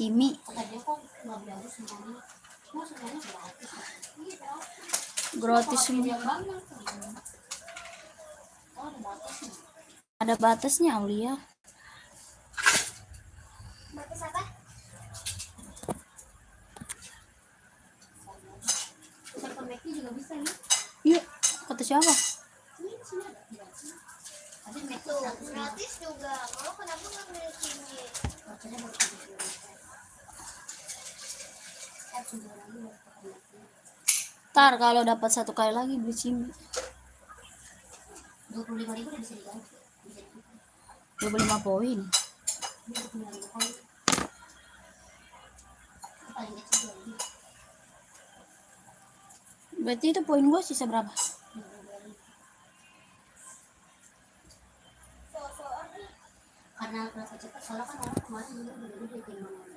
Cimi. Gratis semua. Ada batasnya, Aulia. Batas apa? Juga bisa ya? Iya, kata siapa? Gratis juga. Kalau kenapa nggak beli sini? Ntar kalau dapat 1 kali lagi beli Cimi. 25.000 udah bisa diganti. 25 poin. Berarti itu poin gue sisa berapa? Karena berapa cepat, soalnya kan orang kemarin juga udah gede timbangan.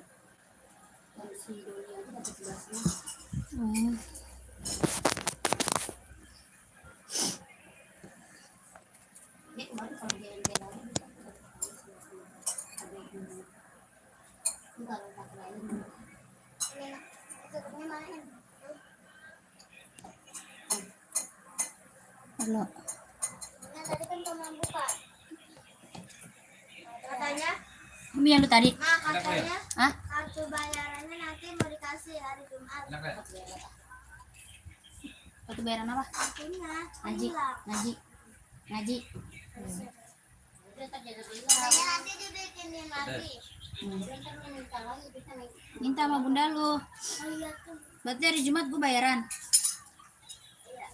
Dan si Doni aja dapat 11. Dia kemarin kalau dia yang beda bisa ada yang ini kalau tak lain. Tutupnya mana? Halo. Nah, tadi kan kamu buka. Katanya? Ini yang lu tadi? Nah, katanya Hah? kartu bayarannya nanti mau dikasih hari Jumat. Kartu bayaran apa? Kartunya. Ngaji. Katanya nanti dibikinin lagi. Minta sama bunda lu. Oh iya tuh. Berarti hari Jumat gue bayaran. Iya.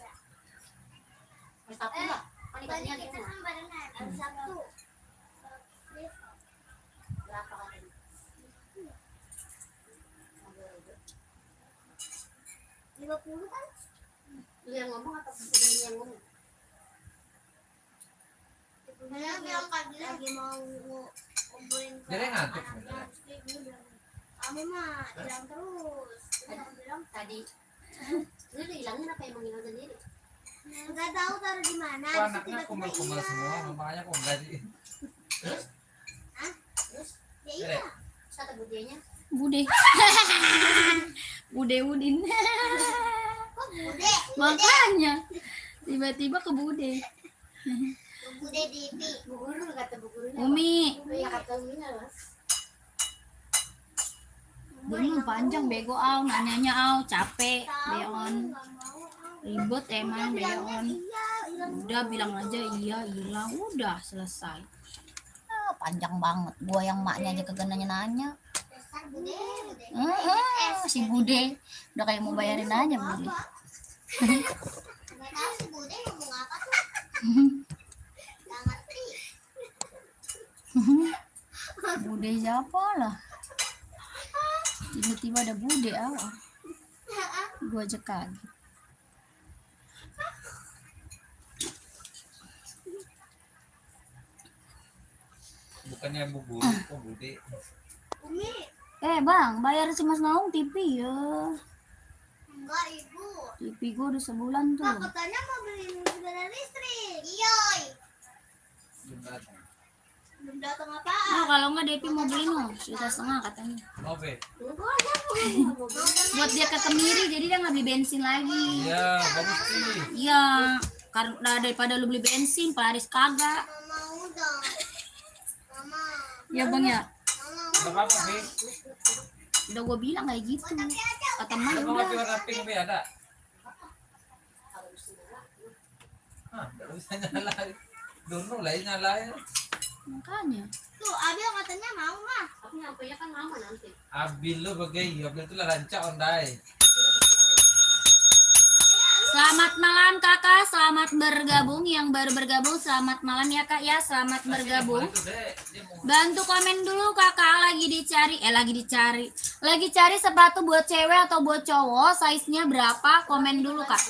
Tadi kita kan barengan hari Sabtu. Berapa kali? 50 kan? Lu yang ngomong atau dia yang ngomong? Dia bilang lagi mau kumpulin ke anak-anak. Kamu mah hilang terus. Dia bilang tadi. Lu hilangin apa emang hilang sendiri? Enggak tahu taruh di mana. Kok anaknya kumpul-kumpul semua, makanya kok enggak sih? Terus? Ya iya. Kata budenya. Bude. Udin. Kok bude? Makanya tiba-tiba ke Bude. Bude di Bu Guru kata Bu Gurunya. Umi. Ya kata Uminya lah. Dia mah panjang bego au, nanyanya au, capek, beon. Ribet emang beon. Udah bilang aja iya, hilang, udah selesai. Panjang banget. Gua yang maknya aja kagak nanya-nanya. Dasar bude. Si Bude udah kayak mau bayarin aja Bude. Enggak tahu si Bude ngomong apa tuh. Enggak ngerti. Bude siapa lah? Tiba-tiba ada Bude awal. Gua aja kaget. Bukannya Bu Guru, kok Bude? Umi. Bang, bayar si Mas Naung TV ya. Enggak, Ibu. TV gua udah sebulan tuh. Nah, katanya mau beli sepeda listrik. Iya. Belum datang. Belum datang Nah, apaan? kalau nggak Depi mau beli no, 1,5 katanya. Oke. Buat dia ke Kemiri, jadi dia nggak beli bensin lagi. Iya, bagus sih. Iya, karena daripada lu beli bensin, Paris kagak. Mama udah. Mama. Ya bang ya, Enggak apa-apa, Bi. udah gua bilang kayak gitu. Kata Mai Ada kopi udah. warna pink, Bi, ada? Hah, enggak bisa nyala. Dono lah yang nyalain. Makanya. Tuh, Abil katanya mau mah. Tapi ngapainnya kan mama nanti. Abil lo bagai, Abil itu lah rancak ondai. Selamat malam kakak, selamat bergabung. Yang baru bergabung, selamat malam ya kak ya, selamat bergabung. Bantu komen dulu kakak, lagi cari sepatu buat cewek atau buat cowok, size-nya berapa, komen dulu kak.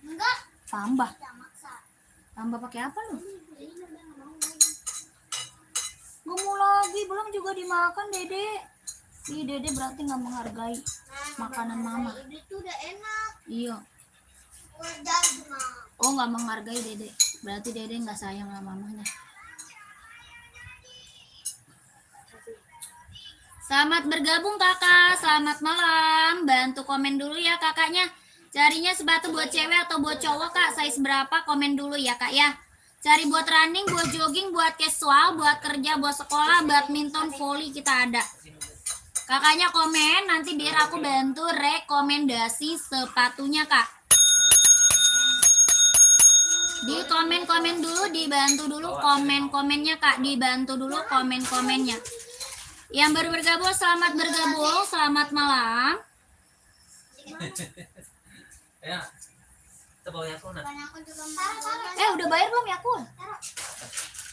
Enggak. Tambah, Tidak maksa. tambah pakai apa lu? Gak mau lagi, belum juga dimakan dede. Ih dede berarti nggak menghargai makanan mama. Ini tuh udah enak. Iya. Udah cuma. Oh nggak menghargai dede. Berarti Dede nggak sayang sama mamanya. Selamat bergabung kakak, selamat malam. Bantu komen dulu ya kakaknya. Carinya sepatu buat cewek atau buat cowok kak, size berapa komen dulu ya kak ya. Cari buat running, buat jogging, buat casual, buat kerja, buat sekolah, badminton, volley kita ada. Kakaknya komen, nanti biar aku bantu rekomendasi sepatunya kak. Di komen-komen dulu, dibantu dulu komen-komennya kak, dibantu dulu komen-komennya. Yang baru bergabung, selamat bergabung, selamat malam. Ya, kita bawa Yakun. Udah bayar belum Yakun?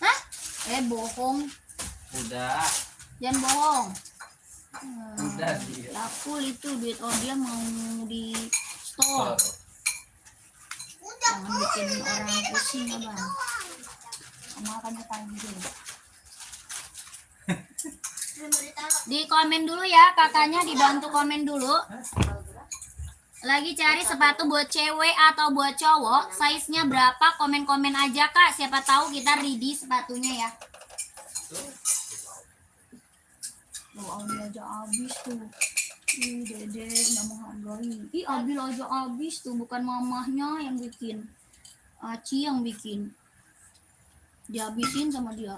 Hah? Bohong. Udah. Jangan bohong. Udah dia. Yakul itu duit dia mau di store. Jangan bikin orang pusing abang. Makannya panggil. Di komen dulu ya kakaknya, dibantu komen dulu. Lagi cari sepatu buat cewek atau buat cowok, size-nya berapa, komen-komen aja kak, siapa tahu kita ready sepatunya ya. Abi aja habis tuh. Ih Dede nggak menghargai. Ih Abil aja habis tuh, bukan mamahnya yang bikin, Aci yang bikin, dihabisin sama dia.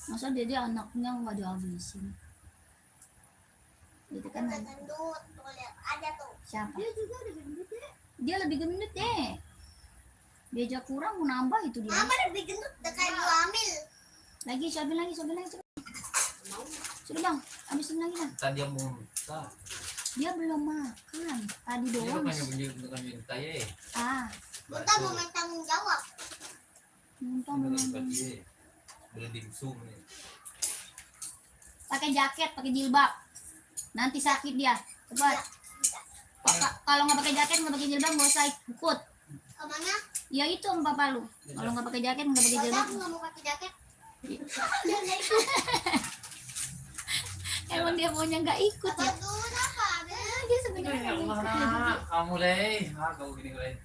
Masa Dede anaknya nggak dihabisin? Itu kan gendut, tuh lihat ada tuh. siapa? Dia juga udah gendut ya. Dia lebih gendut deh. Dia aja kurang mau nambah itu dia. Mama lebih gendut udah kayak lu hamil. Lagi siapin lagi. Sudah bang, habisin lagi bang. Tadi dia mau minta. Dia belum makan. Tadi Dia doang. bukan minta ya. Kita mau main tanggung jawab. Muntah. Boleh dimsum nih. Pakai jaket, pakai jilbab. Nanti sakit dia. Cepat. Kalau nggak pakai jaket, nggak pakai jilbab, nggak usah ikut. Kemana? Ya itu sama papa lu. Kalau nggak pakai jaket, nggak pakai jilbab. Aku nggak mau pakai jaket. Emang dia maunya nggak ikut ya? Bagus apa? Dia sebenarnya nggak mau ikut. Kamu leh, kamu gini leh.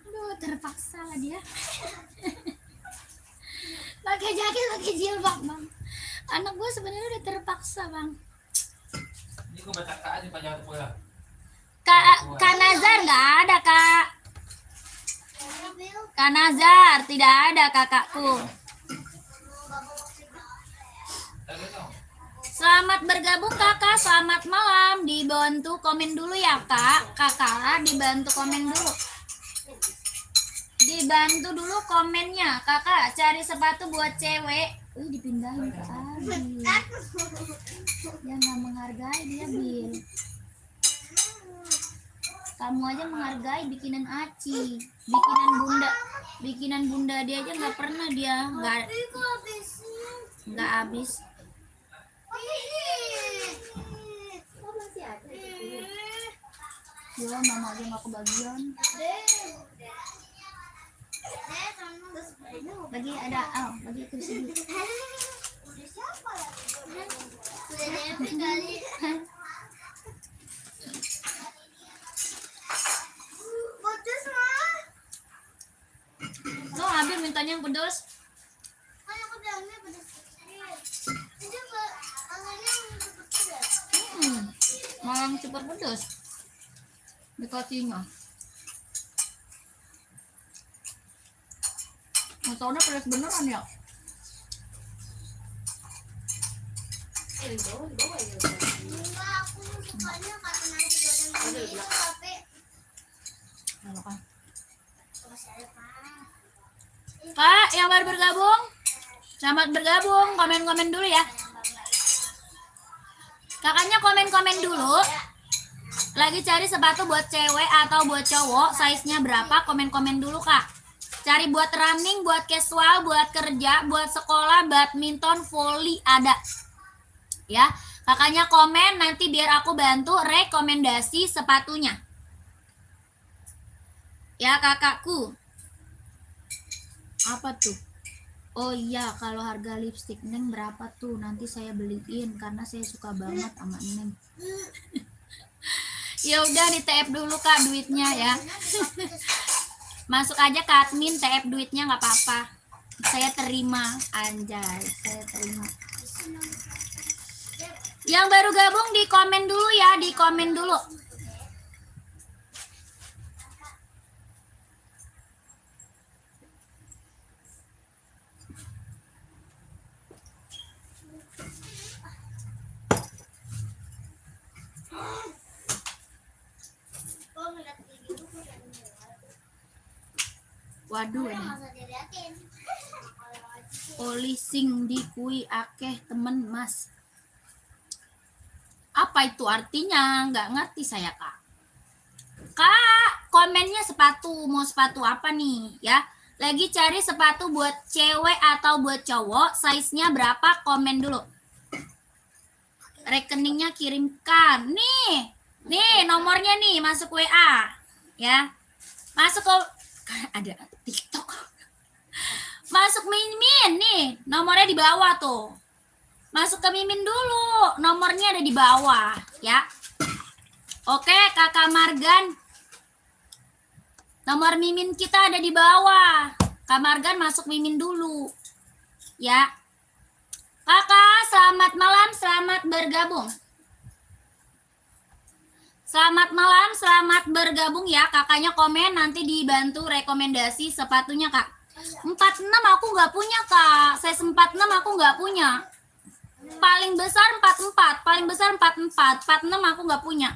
Aduh, terpaksa lah dia. Pakai jaket, pakai jilbab bang. Anak gue sebenarnya udah terpaksa bang. Ini gue baca kak aja banyak tuh ya. Kak Nazar nggak ada kak. Kak Nazar tidak ada kakakku. Selamat bergabung kakak, selamat malam. Dibantu komen dulu ya kak. Kakak dibantu komen dulu. Dibantu dulu komennya kakak. Cari sepatu buat cewek. Dipindahin ke Abi. Dia nggak menghargai dia Bil. Kamu aja menghargai bikinan Aci, bikinan bunda dia aja nggak pernah dia nggak habis. Ya mama aja nggak kebagian. Bagi ada bagi ke sini. Udah siapa ya? Udah nyampe kali. Pedes mah. Lo ambil mintanya yang pedas. Kan aku bilangnya pedes. Itu angannya udah pedes. Malang super pedas. Dikasihnya. Motornya pedas beneran ya? Enggak, aku sukanya karena nasi goreng itu tapi Kalau kan. masih Kak, yang baru bergabung, selamat bergabung. Komen-komen dulu ya. Kakaknya komen-komen dulu. Lagi cari sepatu buat cewek atau buat cowok, size-nya berapa? Komen-komen dulu kak. Cari buat running, buat casual, buat kerja, buat sekolah, badminton, volley ada. Ya, kakaknya komen nanti biar aku bantu rekomendasi sepatunya. Ya kakakku. Apa tuh? Oh iya, kalau harga lipstick Neng berapa tuh? Nanti saya beliin karena saya suka banget sama Neng. Ya udah di TF dulu Kak duitnya ya. Masuk aja ke admin, TF duitnya nggak apa-apa. Saya terima, anjay, saya terima. Yang baru gabung di komen dulu ya, di komen dulu. Waduh ini. Polising di kui akeh temen mas. Apa itu artinya? Nggak ngerti saya Kak. Kak, komennya sepatu. Mau sepatu apa nih? Ya, lagi cari sepatu buat cewek atau buat cowok. Size-nya berapa? Komen dulu. Rekeningnya kirimkan. Nih nomornya nih masuk WA. Ya, masuk ke ada TikTok. Masuk Mimin nih, nomornya di bawah tuh. Masuk ke Mimin dulu, nomornya ada di bawah, ya. Oke, Kakak Margan. Nomor Mimin kita ada di bawah. Kak Margan masuk Mimin dulu. Ya. Kakak, selamat malam, selamat bergabung. Selamat malam, selamat bergabung ya. Kakaknya komen nanti dibantu rekomendasi sepatunya Kak. 46 aku nggak punya Kak. Size 46 aku nggak punya. Paling besar 44, paling besar 44, 46 aku nggak punya.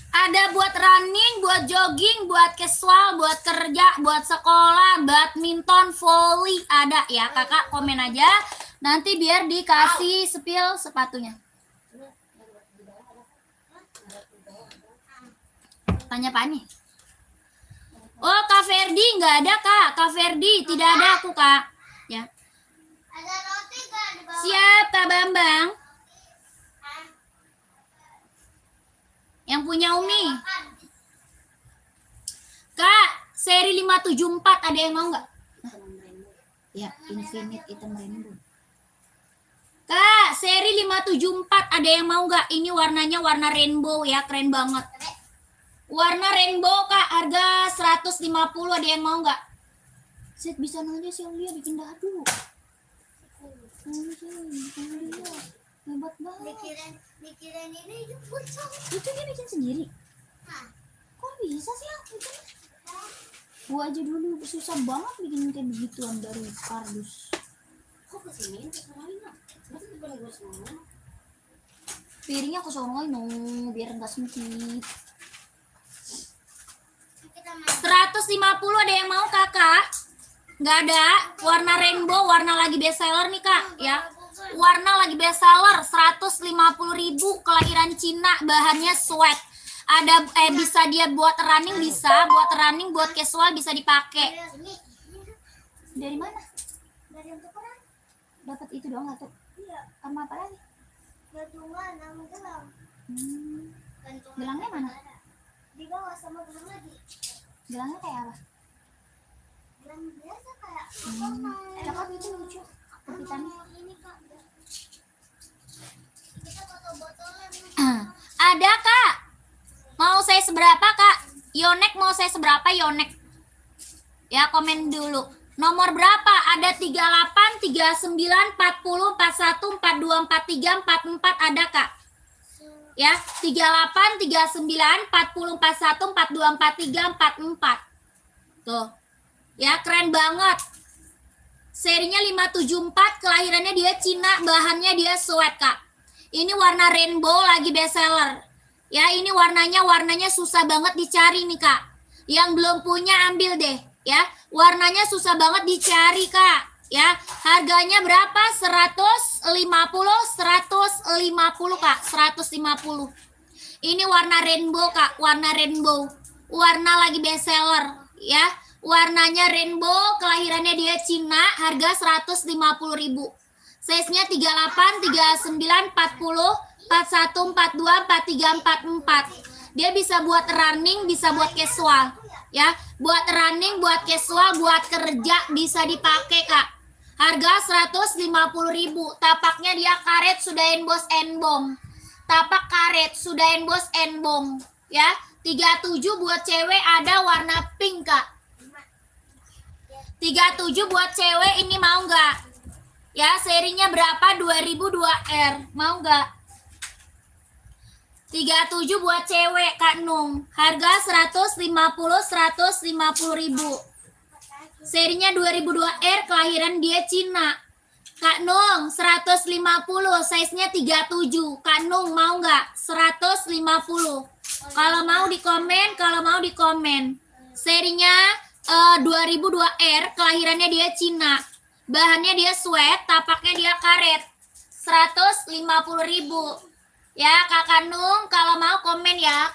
Ada buat running, buat jogging, buat casual, buat kerja, buat sekolah, badminton, volley ada ya. Kakak komen aja. Nanti biar dikasih spill sepatunya. Tanya apa nih? Oh, Kak Ferdi nggak ada Kak. Kak Ferdi tidak ada aku Kak. Ya. Ada roti nggak di bawah? Siap Kak Bambang. Yang punya Umi. Kak, seri 574 ada yang mau nggak? Ya, Infinite Item Rainbow. Kak, seri 574 ada yang mau nggak? Ini warnanya warna rainbow ya, keren banget. Warna rainbow Kak, harga 150, ada yang mau nggak? Set bisa nanya sih Aulia bikin dadu. Hebat banget. Mikirin ini itu pucuk. Itu dia bikin sendiri. Hah? Kok bisa sih aku bikin? Gua aja dulu susah banget bikin kayak begituan dari kardus. Kok kesini? Kesini nggak? Masa bukan gue semua? Piringnya aku songoin no, biar enggak sempit. 150 ada yang mau Kakak? Nggak ada. Warna rainbow, warna lagi best seller nih Kak ya. Warna lagi best seller 150.000, kelahiran Cina, bahannya sweat. Ada bisa dia buat running, bisa buat running, buat casual bisa dipakai. Dari mana? Dari yang tukeran? Dapat itu doang atau? Iya. Sama apa lagi? Gantungan sama gelang. Gantungan. Gelangnya mana? Di bawah sama gelang lagi. Gelangnya kayak apa? Gelang biasa kayak potongan. Cakep itu lucu. Kepitannya. Ini Kak. Kita botol-botolnya. Ada Kak. Mau saya seberapa Kak? Yonek mau saya seberapa Yonek? Ya komen dulu. Nomor berapa? Ada 38, 39, 40, 41, 42, 43, 44 ada Kak. Ya, 38, 39, 40, 41, 42, 43, 44. Tuh. Ya, keren banget. Serinya 574, kelahirannya dia Cina, bahannya dia sweat Kak. Ini warna rainbow lagi best seller. Ya, ini warnanya susah banget dicari nih Kak. Yang belum punya ambil deh, ya. Warnanya susah banget dicari Kak. Ya, harganya berapa? 150 Kak, 150. Ini warna rainbow Kak, warna rainbow. Warna lagi best seller, ya. Warnanya rainbow, kelahirannya dia Cina, harga 150.000. Size-nya 38, 39, 40, 41, 42, 43, 44. Dia bisa buat running, bisa buat casual. Ya, buat running, buat casual, buat kerja bisa dipakai Kak. Harga 150.000. Tapaknya dia karet sudah emboss embom. tapak karet, sudah embos enbong ya. 37 buat cewek ada warna pink Kak. 37 buat cewek ini mau nggak? Ya, serinya berapa? 2002R. Mau nggak? 37 buat cewek Kak Nung. Harga 150 ribu. Serinya 2002R, kelahiran dia Cina. Kak Nung 150, size-nya 37. Kak Nung mau nggak? 150. Kalau mau di komen, Serinya 2002R, kelahirannya dia Cina. Bahannya dia sweat, tapaknya dia karet. 150 ribu. Ya, Kak Nung, kalau mau komen ya,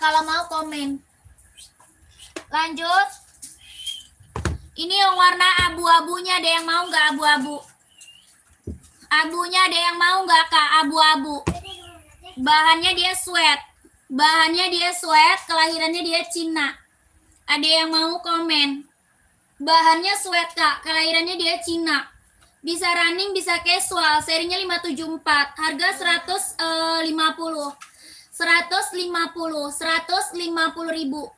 Lanjut. Ini yang warna abu-abunya, ada yang mau nggak abu-abu? Abunya ada yang mau nggak Kak? Abu-abu. Bahannya dia sweat, kelahirannya dia Cina. Ada yang mau komen? Bahannya sweat Kak, kelahirannya dia Cina. Bisa running, bisa casual. Serinya 574. Harga 150 ribu.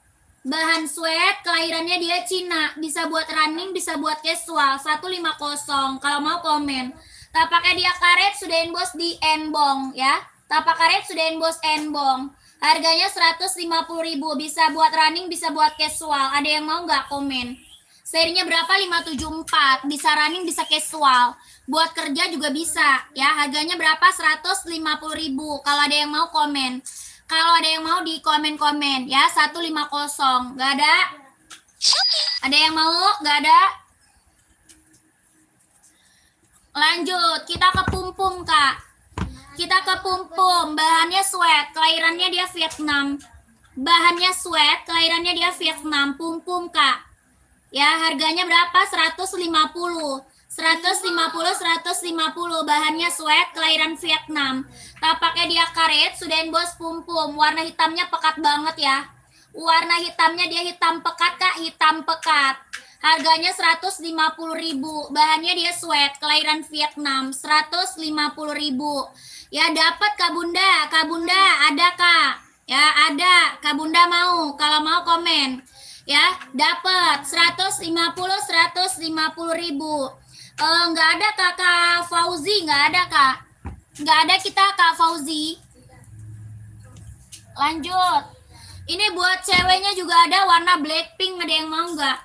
Bahan sweat, kelahirannya dia Cina. Bisa buat running, bisa buat casual. 150. Kalau mau komen. Tapaknya dia karet, sudah embos di enbong ya. Tapak karet sudah embos enbong. Harganya 150 ribu. Bisa buat running, bisa buat casual. Ada yang mau nggak komen? Serinya berapa? 574. Bisa running, bisa casual. Buat kerja juga bisa ya. Harganya berapa? 150 ribu. Kalau ada yang mau komen. Kalau ada yang mau di komen-komen ya. 150. Nggak ada? Ada yang mau? Nggak ada? Lanjut. Kita ke pumpum Kak. Kita ke pumpum. Bahannya sweat. Kelahirannya dia Vietnam. Bahannya sweat. Kelahirannya dia Vietnam. Pumpum Kak. Ya, harganya berapa? 150. 150. Bahannya sweat, kelahiran Vietnam. Tapaknya dia karet, sudah embos pumpum. Warna hitamnya pekat banget ya. Warna hitamnya dia hitam pekat Kak, hitam pekat. Harganya 150 ribu. Bahannya dia sweat, kelahiran Vietnam. 150 ribu. Ya, dapat Kak Bunda. Kak Bunda ada Kak? Ya, ada. Kak Bunda mau. Kalau mau komen. Ya, dapat 150 ribu. Nggak ada Kak Fauzi, nggak ada Kak. Nggak ada kita Kak Fauzi. Lanjut. Ini buat ceweknya juga ada warna Blackpink, ada yang mau nggak?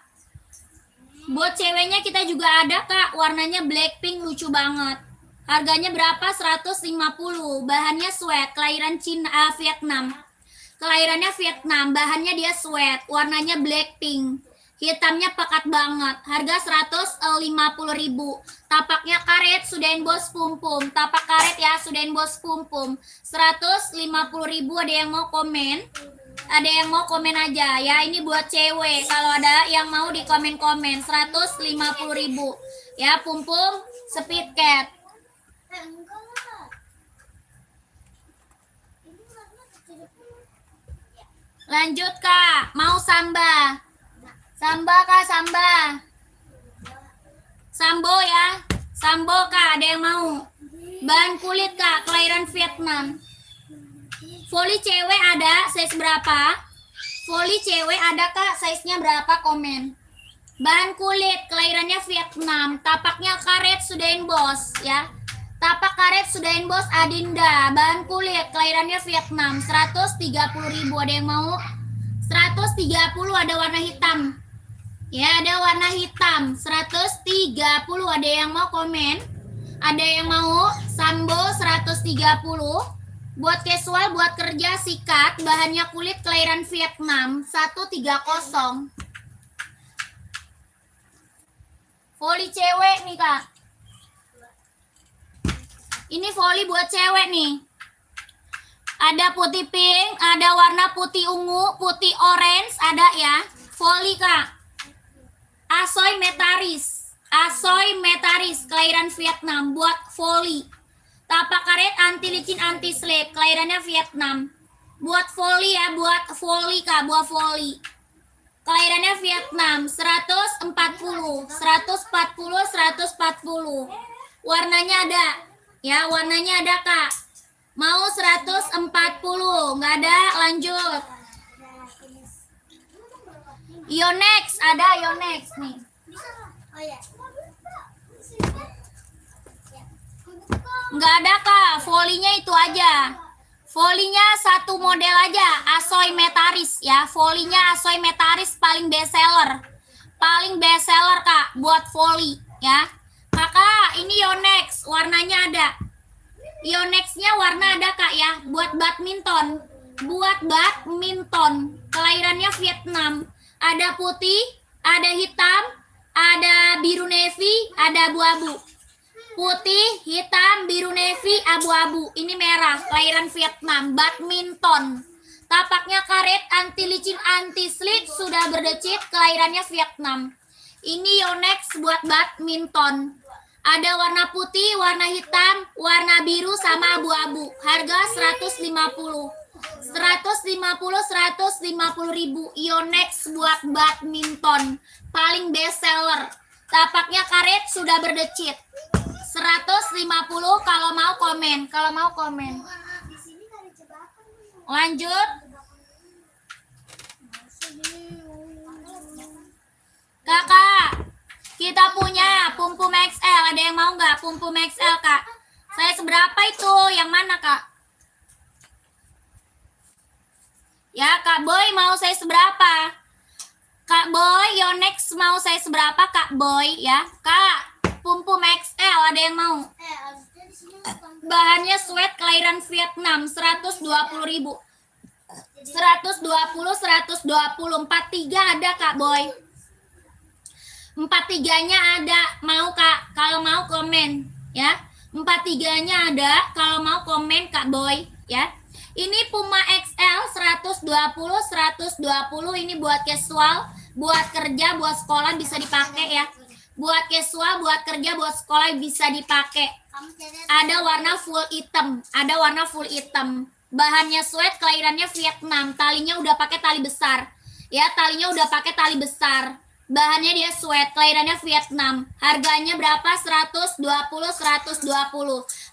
Buat ceweknya kita juga ada Kak, warnanya Blackpink, lucu banget. Harganya berapa? 150. Bahannya sweat, kelahiran Vietnam. Kelahirannya Vietnam, bahannya dia sweat, warnanya Blackpink. Hitamnya pekat banget. Harga 150 ribu. Tapaknya karet, sudah embos pumpum. Tapak karet ya, sudah embos pumpum. 150 ribu. Ada yang mau komen? Ada yang mau komen aja ya. Ini buat cewek. Kalau ada yang mau di komen-komen. 150 ribu. Ya, pumpum Speed Cat. Lanjut Kak, mau samba? Samba Kak, samba. Sambo ya. Sambo Kak, ada yang mau? Bahan kulit Kak, kelahiran Vietnam. Voli cewek ada, size berapa? Voli cewek ada Kak, size-nya berapa? Komen. Bahan kulit, kelahirannya Vietnam. Tapaknya karet, sudah embos ya. Tapak karet sudah embos Adinda. Bahan kulit, kelahirannya Vietnam. 130 ribu. Ada yang mau? 130. Ada warna hitam. Ya, ada warna hitam. 130. Ada yang mau komen? Ada yang mau? Sambo 130. Buat casual, buat kerja sikat. Bahannya kulit, kelahiran Vietnam. 130. Voli cewek nih Kak. Ini voli buat cewek nih. Ada putih pink, ada warna putih ungu, putih orange, ada ya. Voli Kak. Asoy Metaris. Asoy Metaris, kelahiran Vietnam, buat voli. Tapak karet, anti licin, anti slip, kelahirannya Vietnam. Buat voli ya, buat voli Kak, buat voli. Kelahirannya Vietnam. 140. 140. Warnanya ada. Ya, warnanya ada Kak. Mau 140. Nggak ada, lanjut. Yonex, ada Yonex nih. Oh ya. Nggak ada kak, volinya itu aja. Volinya satu model aja, Asoy Metaris ya. Volinya Asoy Metaris paling best seller. Paling best seller kak, buat voli ya. Kakak, ini Yonex, warnanya ada. Yonexnya warna ada kak ya, buat badminton. Buat badminton, kelahirannya Vietnam. Ada putih, ada hitam, ada biru navy, ada abu-abu. Putih, hitam, biru navy, abu-abu. Ini merah, kelahiran Vietnam, badminton. Tapaknya karet, anti licin, anti slip, sudah berdecit, kelahirannya Vietnam. Ini Yonex buat badminton. Ada warna putih, warna hitam, warna biru, sama abu-abu. Harga 150. 150 ribu. Yonex buat badminton. Paling best seller. Tapaknya karet, sudah berdecit. 150 kalau mau komen. Kalau mau komen. Lanjut. Kakak, kita punya Pum Pum XL. Ada yang mau nggak Pum Pum XL kak? Saya seberapa itu? Yang mana kak? Ya kak Boy mau saya seberapa? Kak Boy, Yonex mau saya seberapa kak Boy ya? Kak, Pum Pum XL ada yang mau? Bahannya sweat kelahiran Vietnam, 120 ribu. 120, 120, 43 ada kak Boy. 43-nya ada, mau kak, kalau mau komen ya. 43-nya ada, kalau mau komen kak Boy ya. Ini Puma XL 120, 120 ini buat casual, buat kerja, buat sekolah bisa dipakai ya. Buat casual, buat kerja, buat sekolah bisa dipakai. Ada warna full hitam, ada warna full hitam. Bahannya sweat, kelahirannya Vietnam, talinya udah pakai tali besar. Ya, talinya udah pakai tali besar. Bahannya dia sweat, kelahirannya Vietnam. Harganya berapa? 120, 120.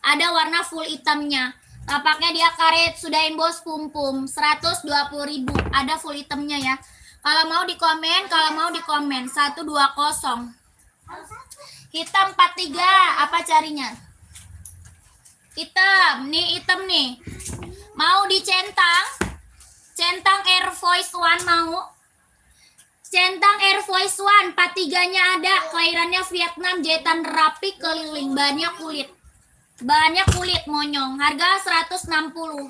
Ada warna full hitamnya. Tapaknya dia karet, sudah emboss Pum Pum. 120 ribu. Ada full hitamnya ya. Kalau mau di komen, kalau mau di komen. 120. Hitam 43, apa carinya? Hitam, nih hitam nih. Mau dicentang? Centang Air Voice One mau? Centang Air Voice One, 43-nya ada, kelahirannya Vietnam, jahitan rapi keliling, bahannya kulit. Bahannya kulit monyong, harga 160.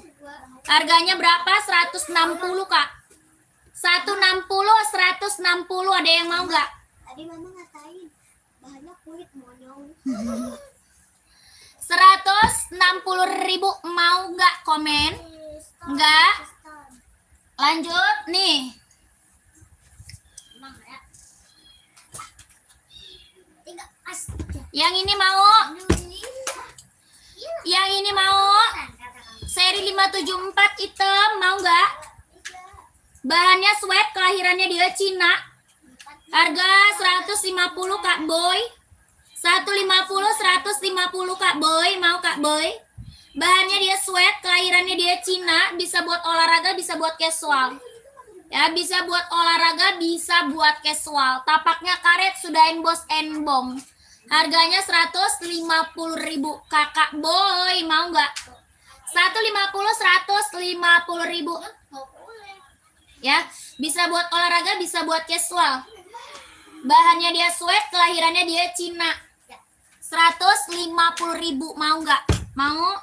Harganya berapa? 160 kak. 160, 160, ada yang mau nggak? Tadi mama ngatain bahannya kulit monyong. 160 ribu, mau nggak komen? Nggak? Lanjut nih. Yang ini mau? Yang ini mau? Seri 574 hitam, mau nggak? Bahannya sweat, kelahirannya dia Cina. Harga 150 kak Boy. 150, 150 kak Boy, mau kak Boy? Bahannya dia sweat, kelahirannya dia Cina, bisa buat olahraga, bisa buat casual. Ya, bisa buat olahraga, bisa buat casual. Tapaknya karet, sudah emboss embong. Harganya 150 ribu. Kakak Boy, mau nggak? 150, 150 ribu. Ya, bisa buat olahraga, bisa buat casual. Bahannya dia sweat, kelahirannya dia Cina. 150 ribu, mau nggak? Mau?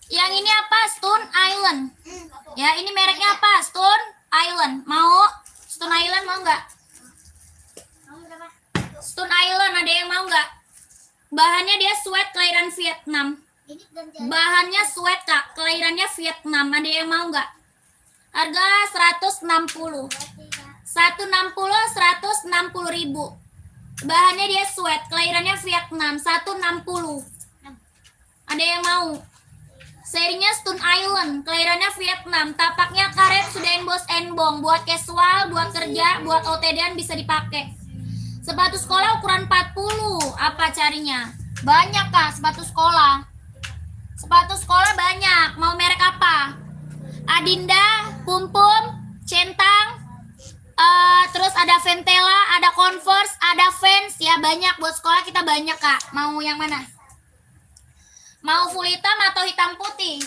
Yang ini apa? Stone Island. Ya, ini mereknya apa? Stone Island. Mau? Stone Island mau nggak? Stone Island ada yang mau nggak? Bahannya dia sweat, kelahiran Vietnam. Bahannya sweat kak, kelahirannya Vietnam. Ada yang mau nggak? Harga 160. 160, 160 ribu. Bahannya dia sweat, kelahirannya Vietnam. 160. Ada yang mau? Serinya Stone Island, kelahirannya Vietnam, tapaknya karet, sudah emboss embong, buat casual, buat kerja, buat OTD-an bisa dipakai. Sepatu sekolah ukuran 40. Apa carinya? Banyak Kak sepatu sekolah. Sepatu sekolah banyak. Mau merek apa? Adinda, Pum Pum, Centang, terus ada Ventela, ada Converse, ada Vans, ya banyak buat sekolah kita banyak Kak. Mau yang mana? Mau full hitam atau hitam putih?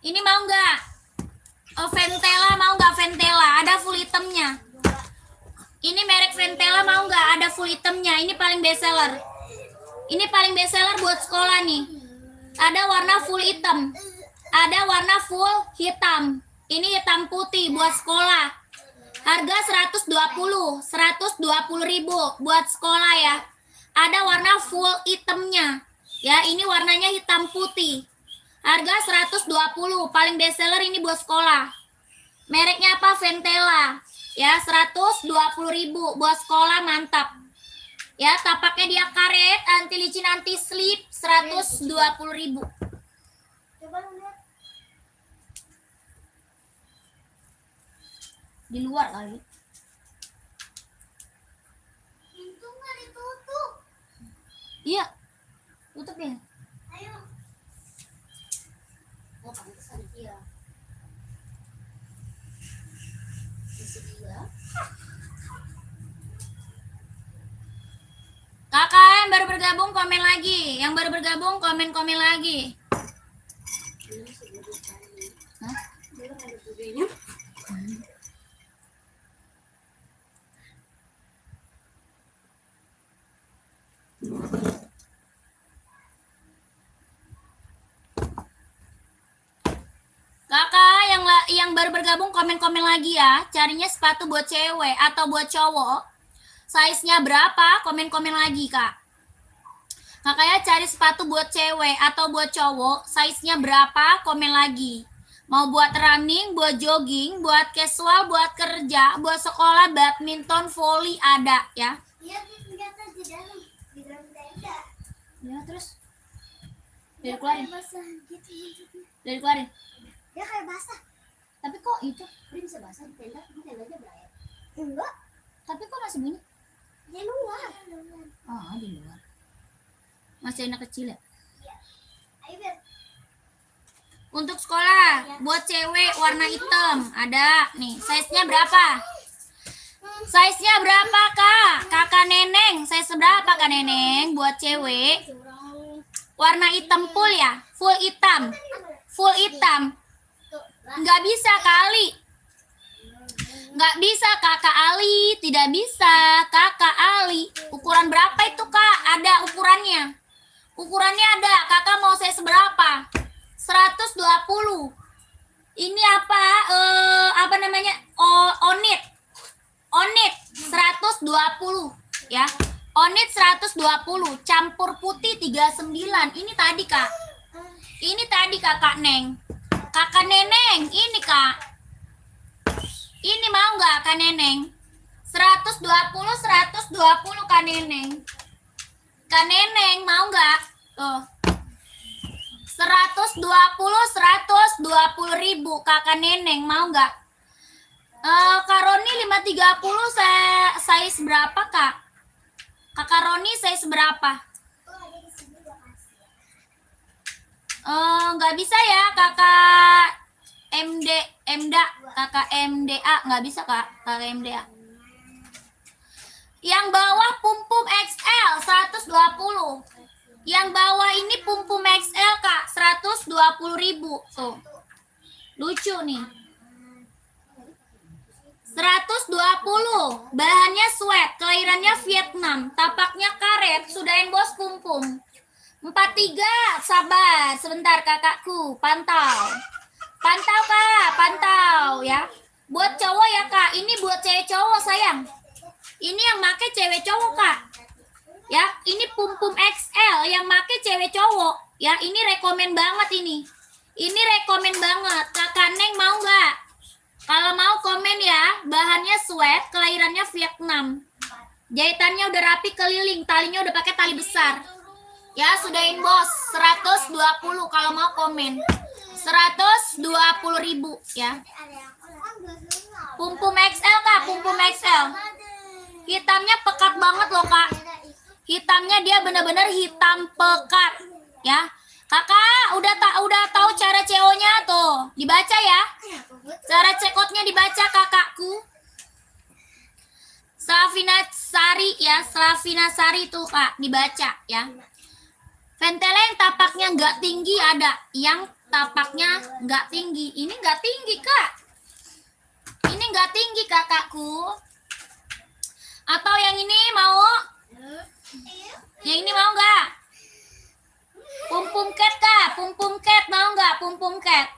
Ini mau nggak? Ventela mau nggak Ventela? Ada full hitamnya. Ini merek Ventela mau nggak? Ada full hitamnya. Ini paling best seller. Ini paling best seller buat sekolah nih. Ada warna full hitam. Ada warna full hitam. Ini hitam putih buat sekolah. Harga 120. 120.000 buat sekolah ya. Ada warna full hitamnya. Ya, ini warnanya hitam putih. Harga 120. Paling best seller ini buat sekolah. Mereknya apa? Ventela. Ya, 120.000 buat sekolah, mantap. Ya, tapaknya dia karet, anti licin, anti slip, 120.000. Coba lu lihat. Di luar kali. Pintu nggak ditutup. Iya. Tutup ya. Ayo. Oh, pantesan dia. Kakak yang baru bergabung komen lagi. Yang baru bergabung komen lagi. Hah? Kakak yang baru bergabung komen lagi ya. Carinya sepatu buat cewek atau buat cowok. Size-nya berapa? Komen lagi, Kak. Kakaknya cari sepatu buat cewek atau buat cowok. Size-nya berapa? Komen lagi. Mau buat running, buat jogging, buat casual, buat kerja, buat sekolah, badminton, volley ada ya. Iya, ternyata di dalam tenda. Ya, terus dari keluarin. Basah gitu. Dari keluarin. Dia kayak basah. Tapi kok itu? Dia bisa basah di tenda, ini tendanya berair. Enggak, Tapi kok masih bunyi? di luar. Oh, di luar. Masih anak kecil ya? Iya. Ayo, Beb. Untuk sekolah, buat cewek warna hitam ada nih. Size-nya berapa? Size-nya berapa, Kak? Kakak Neneng, size berapa Kak Neneng buat cewek? Warna hitam full ya? Full hitam. Full hitam. Nggak bisa kali. Nggak bisa Kakak Ali, tidak bisa Kakak Ali. Ukuran berapa itu Kak? Ada ukurannya. Ukurannya ada. Kakak mau size berapa? 120. Ini apa? Apa namanya? Onit. Onit 120 ya. Onit 120, campur putih 39. Ini tadi Kak. Ini tadi Kakak Neng. Kakak Neneng, ini Kak. Ini mau nggak Kak Neneng? 120 Kak Neneng. Kak Neneng mau nggak? Tuh. 120.000 Kakak Neneng mau nggak? Kak Roni 530 size berapa Kak? Kakak Roni size berapa? Nggak bisa ya Kakak Kakak MDA nggak bisa Kak, Kakak MDA. Yang bawah Pum XL 120. Yang bawah ini Pum XL Kak 120.000 tuh. Lucu nih. 120. Bahannya sweat, kelahirannya Vietnam, tapaknya karet, sudahin bos Pum. 43. Sabar sebentar kakakku, pantau. Pantau Kak, pantau ya. Buat cowok ya Kak, ini buat cewek cowok sayang. Ini yang make cewek cowok Kak. Ya, ini Pum XL yang make cewek cowok. Ya, ini rekomen banget ini. Ini rekomen banget. Kakak Neng mau nggak? Kalau mau komen ya. Bahannya sweat, kelahirannya Vietnam. Jahitannya udah rapi keliling, talinya udah pakai tali besar. Ya, sudahin bos. 120 kalau mau komen. 120.000 ya. Pumpum XL kak, pumpum XL. Hitamnya pekat banget loh kak. Hitamnya dia bener-bener hitam pekat ya. Kakak udah tahu cara CO-nya tuh. Dibaca ya. Cara cekotnya dibaca kakakku. Slavina Sari ya, Slavina Sari tuh kak, dibaca ya. Ventela yang tapaknya nggak tinggi ada, yang tapaknya nggak tinggi. Ini nggak tinggi kak. Ini nggak tinggi kakakku. Atau yang ini mau? Yang ini mau nggak? Pumpum cat kak, pumpum cat mau nggak? Pumpum cat.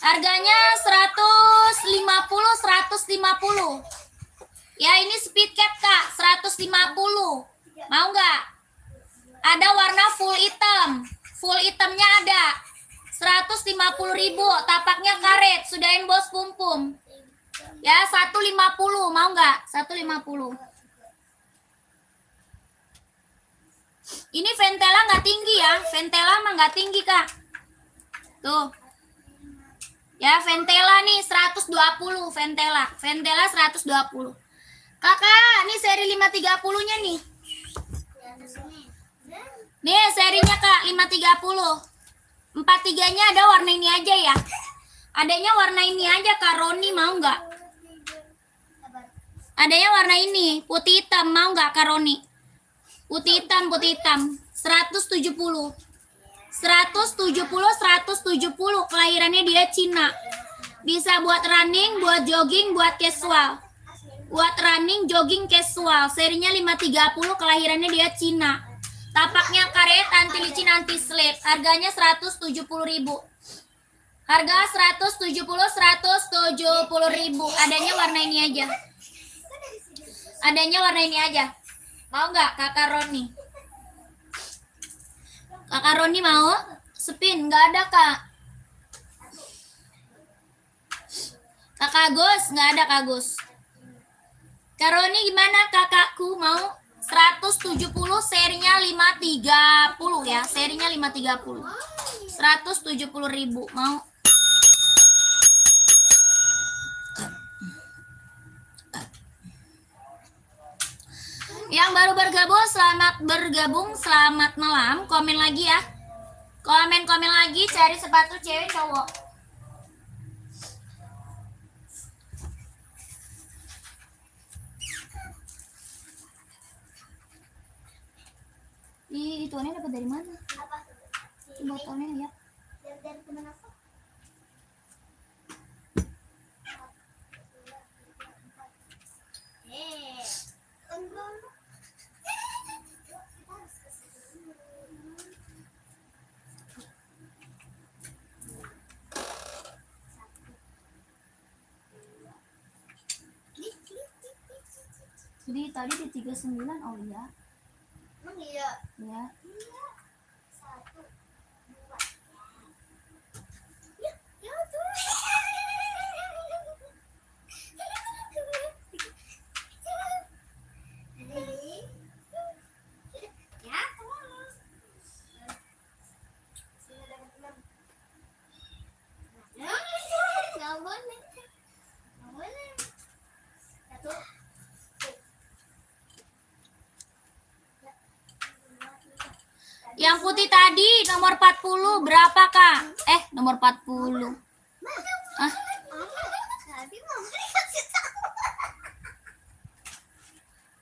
Harganya 150. Ya ini speed cat kak, 150. Mau nggak? Ada warna full hitam. Full hitamnya ada. 150.000, tapaknya karet. Sudahin bos pumpum. Ya 150, mau nggak? 150. Ini Ventela nggak tinggi ya. Ventela mah nggak tinggi kak. Tuh. Ya Ventela nih 120 Ventela. Ventela 120. Kakak, nih seri 530-nya nih. Nih serinya kak 530. 43-nya ada warna ini aja ya. Adanya warna ini aja kak Roni, mau nggak? Adanya warna ini putih hitam, mau nggak kak Roni? Putih hitam 170. 170 kelahirannya dia Cina. Bisa buat running, buat jogging, buat casual. Buat running, jogging, casual. Serinya 530, kelahirannya dia Cina. Tapaknya karet, anti licin, anti slip. Harganya 170.000. Harga 170.000. Adanya warna ini aja. Adanya warna ini aja. Mau nggak kakak Roni? Kakak Roni mau? Spin nggak ada kak. Kakak Agus nggak ada kak Agus. Kak Roni gimana kakakku, mau? 170 serinya 530 ya. Serinya 530. 170.000 mau? Yang baru bergabung, selamat malam. Komen lagi ya. Komen lagi, cari sepatu cewek cowok. Itu ini dapat dari mana? Apa? Botolnya ya. Dari teman aku. Jadi tadi di 39, oh iya. Emang iya? Ya. Iya. 1, 2. Ya tuh. Ya, tolong. Sini dapat 6. Nggak boleh. Nggak boleh. 1. Yang putih tadi nomor 40 berapa kak? Nomor 40. Hah? Tadi mau dikasih tahu.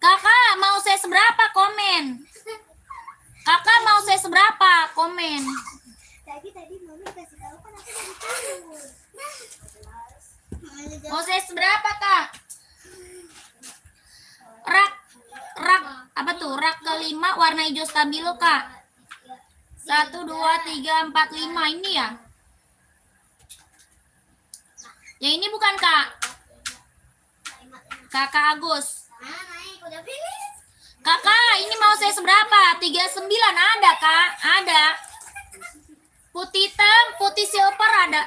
Kakak mau saya seberapa komen? Kakak mau saya seberapa komen? Tadi mami kasih tahu kan aku dari tahu. Mau saya seberapa kak? Rak apa tuh? Rak kelima warna hijau stabilo kak. 1, 2, 3, 4, 5 ini ya. Yang ini bukan kak. Kakak Agus. Naik udah finish. Kakak ini mau saya seberapa? 39 ada kak? Ada. Putih hitam, putih silver ada.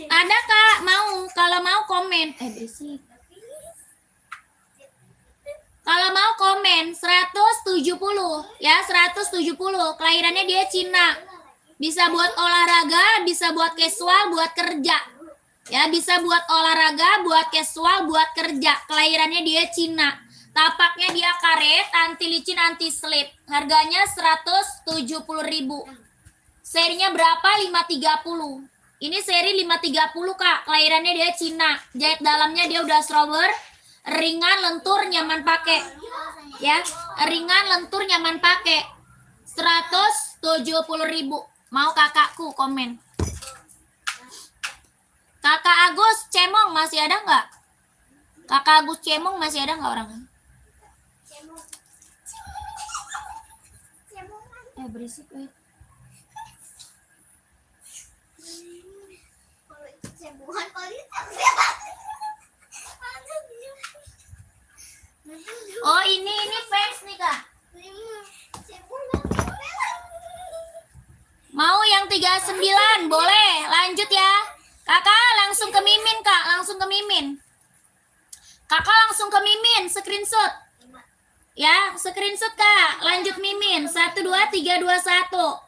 Ada kak, mau. Kalau mau komen. Berisik. Kalau mau komen 170 ya, 170. Kelahirannya dia Cina. Bisa buat olahraga, bisa buat casual, buat kerja. Ya, bisa buat olahraga, buat casual, buat kerja. Kelahirannya dia Cina. Tapaknya dia karet, anti licin, anti slip. Harganya 170.000. Serinya berapa? 530. Ini seri 530, Kak. Kelahirannya dia Cina. Jahit dalamnya dia udah strober. Ringan, lentur, nyaman pakai. Ya, ringan, lentur, nyaman pakai. 170.000. Mau kakakku komen. Kakak Agus Cemong masih ada nggak? Kakak Agus Cemong masih ada nggak orang? Berisik. Oh ini fans nih Kak. Mau yang 39 boleh lanjut ya. Kakak langsung ke Mimin Kak, langsung ke Mimin. Kakak langsung ke Mimin, screenshot. Ya, screenshot Kak. Lanjut Mimin. 1 2 3 2 1.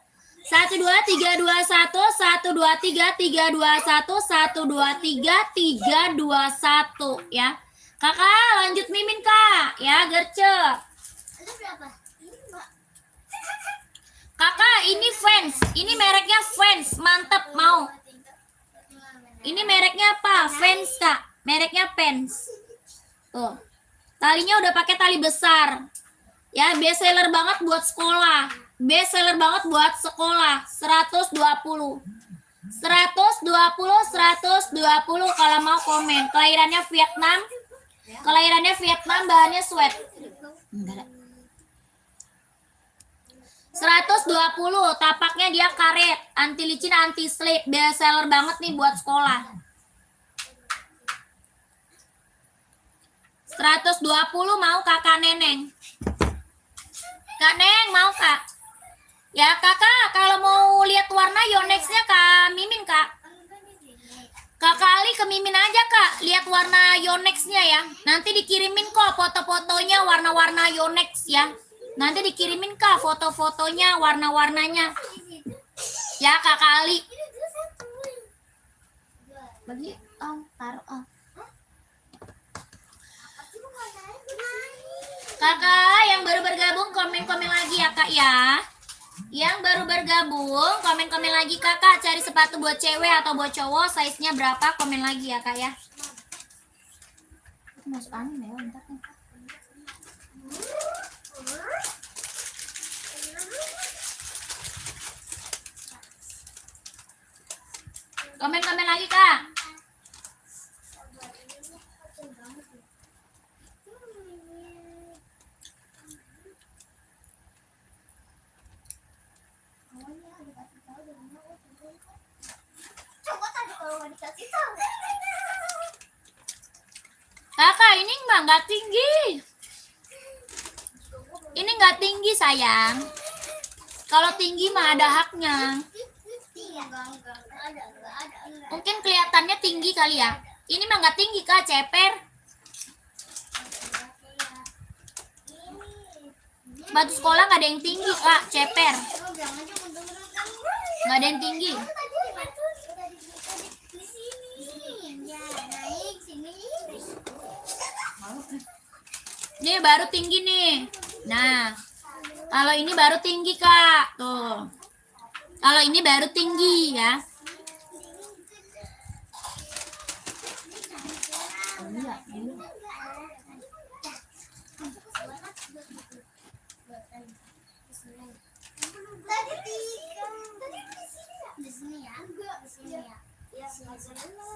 1 2 3 2 1 1 2 3 3 2 1 1 2 3 3 2 1 ya. Kakak lanjut Mimin Kak, ya gerce. Kakak ini fans, ini mereknya fans, mantep mau. Ini mereknya apa? Fans Kak, mereknya fans. Tuh, talinya udah pakai tali besar. Ya, best seller banget buat sekolah. Best seller banget buat sekolah. 120. 120 kalau mau komen. Kelahirannya Vietnam. Kelahirannya Vietnam, bahannya sweat. Enggak ada. 120, tapaknya dia karet, anti licin, anti slip, best seller banget nih buat sekolah. 120 mau Kakak Neneng. Kak Neng mau Kak? Ya Kakak, kalau mau lihat warna Yonex-nya Kak Mimin Kak. Kakak Ali ke Mimin aja Kak, lihat warna Yonex-nya ya. Nanti dikirimin kok foto-fotonya warna-warna Yonex ya. Nanti dikirimin Kak foto-fotonya, warna-warnanya. Ya Kakak Ali. Bagi taruh. Kakak yang baru bergabung komen-komen lagi ya Kak ya. Yang baru bergabung komen-komen lagi Kakak, cari sepatu buat cewek atau buat cowok, size-nya berapa, komen lagi ya Kak ya. Masuk angin ya, bentar nih. Komen-komen lagi Kak. Kakak ini nggak tinggi. Ini nggak tinggi sayang. Kalau tinggi mah ada haknya. Mungkin kelihatannya tinggi kali ya. Ini mah nggak tinggi Kak, ceper. Batu sekolah nggak ada yang tinggi Kak, ceper. Nggak ada yang tinggi. Ini baru tinggi nih. Nah, kalau ini baru tinggi Kak. Tuh. Kalau ini baru tinggi ya.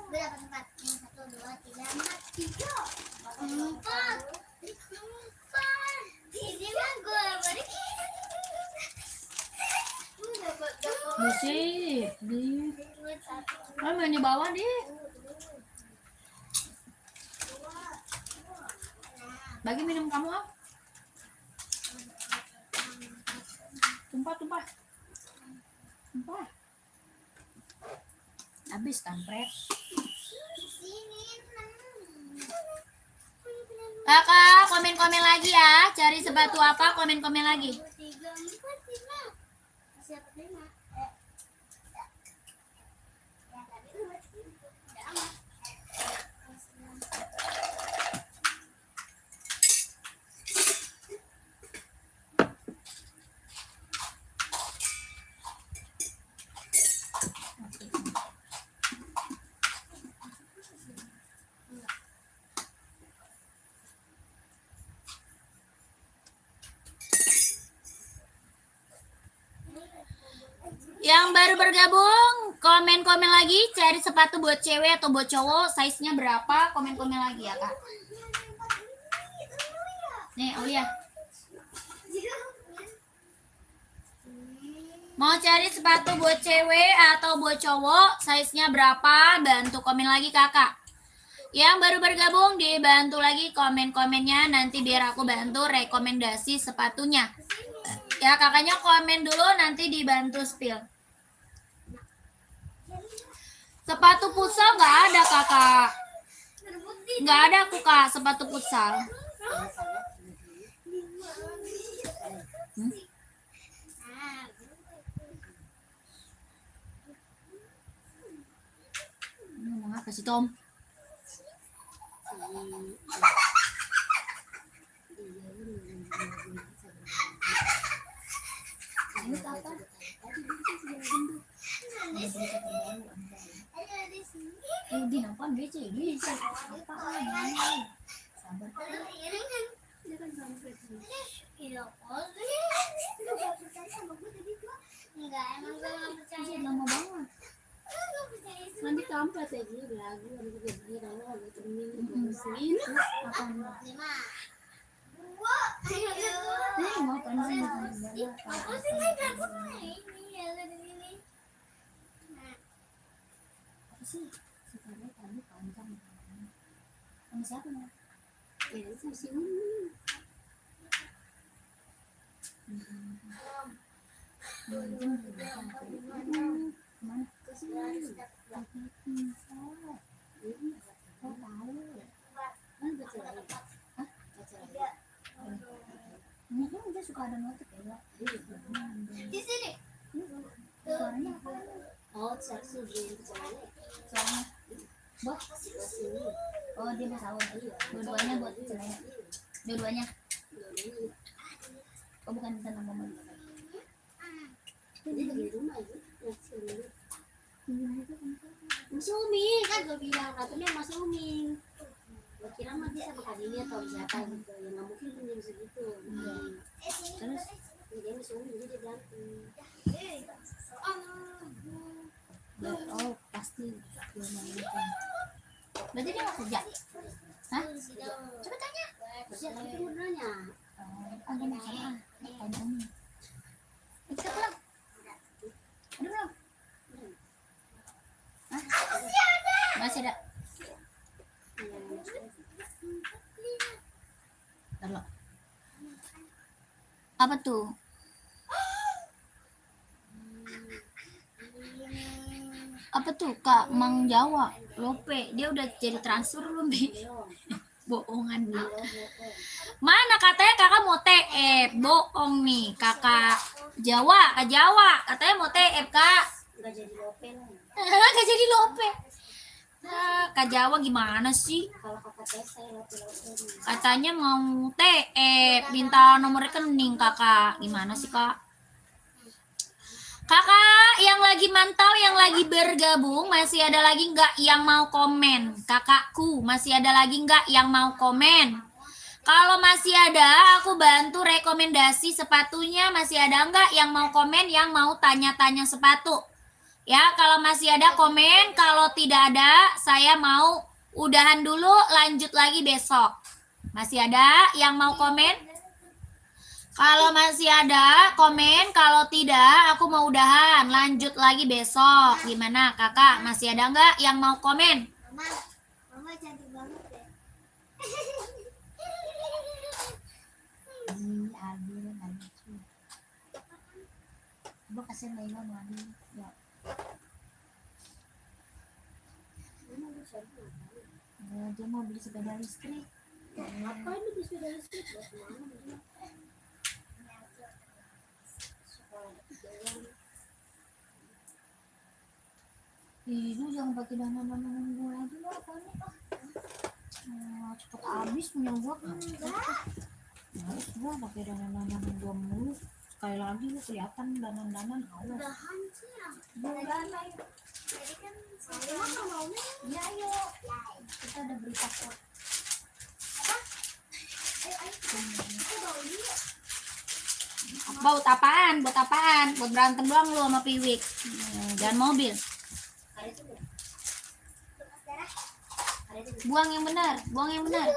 Berapa tempat? 1, 2, 3, 4. Ini mah gue Busik, main di bawah deh. Bagi minum kamu ah. Tumpah. Habis kampret. Kakak, komen-komen lagi ya. Cari sepatu apa, komen-komen lagi. Yang baru bergabung, komen-komen lagi, cari sepatu buat cewek atau buat cowok, size-nya berapa, komen-komen lagi ya Kak. Nih, Aulia. Mau cari sepatu buat cewek atau buat cowok, size-nya berapa, bantu komen lagi Kakak. Yang baru bergabung, dibantu lagi komen-komennya, nanti biar aku bantu rekomendasi sepatunya. Ya, kakaknya komen dulu, nanti dibantu spill. Sepatu futsal nggak ada kakak, nggak ada aku kak sepatu futsal. Ngomong apa sih Tom? Di nampak BC ini sabar. Enggak, emang gue nggak percaya. Lama banget. Nanti kampret ya dia lagu harus begini kalau harus temenin sini Apa? 5, 2, Mau panjang apa sih ini ya ini. apa sih? Sekarang tadi panjang. Sama siapa nih? ya masih ini Mana? Oh tahu. kan baca lagi Ini kan dia suka ada notif ya. Di sini. Suaranya apa? oh saksi dia bicara Suaranya. Buat. sini Oh dia mau sahur. Dua-duanya buat celana. Dua-duanya. Oh bukan di sana mama. dia lagi di rumah itu sini Ini Mas Umi kan gue bilang katanya Mas Umi gue kira mah dia sama Kak Dini atau siapa gitu ya nggak mungkin kan jam segitu terus dia Mas Umi jadi dia bilang oh pasti dia mau nonton. Berarti dia nggak kerja? Hah? Coba tanya. siapa itu mau nanya Ada masalah. Tanya Umi. Kita pulang. Udah belum? Hah? Masih ada. Taruh. Apa tuh? Apa tuh Kak Mang Jawa Lope dia udah jadi transfer belum Bi? Bohongan nih. Mana katanya kakak mau TF, bohong nih kakak Jawa, Kak Jawa katanya mau TF kak. nggak jadi lope lah Gak jadi Lope. Kak Jawa gimana sih? kalau kakak tes saya lope Katanya mau TF, minta nomor rekening kakak. Gimana sih kak? Kakak yang lagi mantau, yang lagi bergabung, masih ada lagi nggak yang mau komen? Kakakku, masih ada lagi nggak yang mau komen? Kalau masih ada, aku bantu rekomendasi sepatunya. Masih ada nggak yang mau komen, yang mau tanya-tanya sepatu? Ya, kalau masih ada komen, kalau tidak ada, saya mau udahan dulu, lanjut lagi besok. Masih ada yang mau komen? Kalau masih ada komen, kalau tidak aku mau udahan, lanjut lagi besok. Gimana kakak, masih ada nggak yang mau komen? Mama cantik banget deh. Adil, lucu. Coba kasih Naila mandi. Ya. Dia mau beli sepeda listrik. ngapain lu bisa dari situ buat mana Ibu jangan pakai dana-dana gue lagi lah, panik ah. Cepet habis punya gua kan. Harus gua pakai dana-dana gua mulu. Sekali lagi lu kelihatan dana-dana awas. Udahan sih ya. Gua dana yuk. Jadi kan saya maunya Ya yuk. Kita ada berita kok. aku bau ini. Buat apaan? Buat apaan? Buat berantem doang lu sama Piwik. Jangan mobil. Buang yang benar, buang yang benar.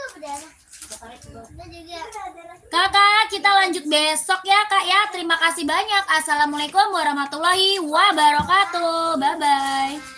Kakak, kita lanjut besok ya Kak ya. Terima kasih banyak. Assalamualaikum warahmatullahi wabarakatuh. Bye bye.